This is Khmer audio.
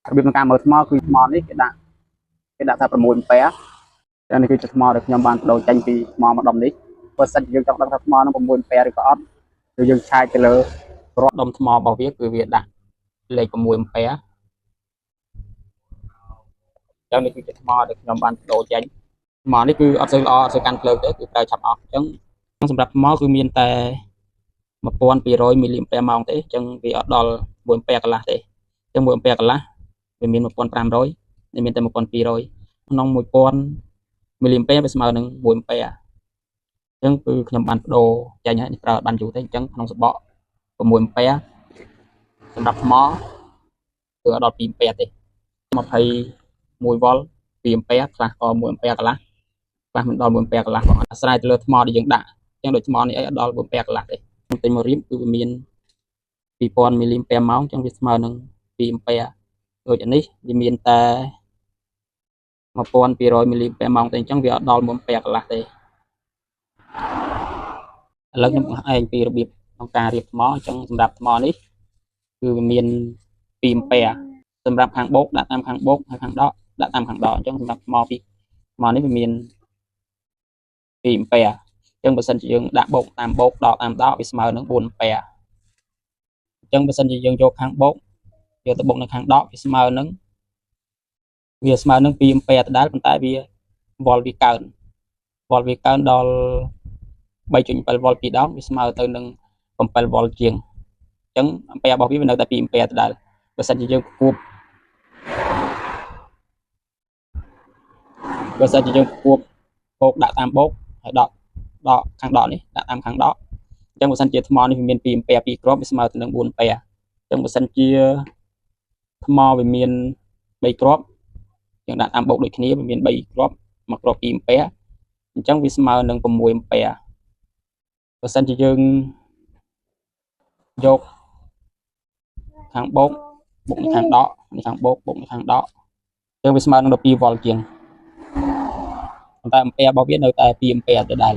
របៀបក្នុងការមើលថ្មគឺថ្មនេះគេដាក់ថា6អំពែចឹងនេះគឺជាថ្មដែលខ្ញុំបានបដូរចេញពីថ្មម្ដុំនេះបើសិនជាយើងចង់ដឹងថាថ្មនោះ6អំពែឬក៏អត់គឺយើងឆាយទៅលើរាប់ដុំថ្មរបស់វាគឺវាដាក់លេខ6អំពែចឹងនេះគឺជាថ្មដែលខ្ញុំបានបដូរចេញថ្មនេះគឺអត់សូវល្អអត់សូវកាន់ភ្លើងទេគឺប្រើឆាប់អស់ចឹងសម្រាប់ថ្មគឺមានតែ1200មីលីអាំពែម៉ោងទេចឹងវាអត់ដល់1អំពែកន្លះទេចឹង1អំពែកន្លះវាមាន1500វាមានតែ1200ក្នុង1000មីលីអាំពែវាស្មើនឹង1អំពែអញ្ចឹងគឺខ្ញុំបានបដូរចេញហើយប្រើបានយូរទេអញ្ចឹងក្នុងសបក6អំពែសម្រាប់ថ្មគឺអត់ដល់2អំពែទេ21វ៉ុល2អំពែខ្លះក៏1អំពែកន្លះខ្លះមិនដល់1អំពែកន្លះផងអាស្រ័យទៅលើថ្មដែលយើងដាក់អញ្ចឹងដូចថ្មនេះអីអត់ដល់1អំពែកន្លះទេខ្ញុំទិញមករៀបគឺវាមាន2000មីលីអាំពែម៉ោងអញ្ចឹងវាស្មើនឹង2អំពែដូចនេះវាមានតែ1200មីលីអាំពែម៉ោងទេអញ្ចឹងវាអត់ដល់1អំពែកន្លះទេឥឡូវខ្ញុំបង្ហាញពីរបៀបក្នុងការរៀបថ្មអញ្ចឹងសម្រាប់ថ្មនេះគឺវាមាន2អំពែសម្រាប់ខាងបូកដាក់តាមខាងបូកហើយខាងដកដាក់តាមខាងដកអញ្ចឹងសម្រាប់ថ្មនេះវាមាន2អំពែអញ្ចឹងបើសិនជាយើងដាក់បូកតាមបូកដកតាមដកវាស្មើនឹង4អំពែអញ្ចឹងបើសិនជាយើងយកខាងបូកយកទៅបូកនៅខាងដកវាស្មើនឹង2អំពែដដែលប៉ុន្តែវាវ៉ុលវាកើនដល់3.7វ៉ុល2ដងវាស្មើទៅនឹង7វ៉ុលជាងអញ្ចឹងអំពែរបស់វានៅតែ2អំពែដដែលបើសិនជាយើងគួបបូកដាក់តាមបូកហើយដកខាងដកនេះដាក់តាមខាងដកអញ្ចឹងបើសិនជាថ្មនេះវាមាន2អំពែ2គ្រាប់វាស្មើទៅនឹង4អំពែអញ្ចឹងបើសិនជាថ្មវាមាន3គ្រាប់យើងដាក់តាមបូកដូចគ្នាវាមាន3គ្រាប់មួយគ្រាប់2អំពែអញ្ចឹងវាស្មើនឹង6អំពែបើសិនជាយើងយកខាងបូកបុកនៅខាងដកនេះខាងបូកបុកនៅខាងដកអញ្ចឹងវាស្មើនឹង12វ៉ុលជាងប៉ុន្តែអំពែរបស់វានៅតែ2អំពែដដែល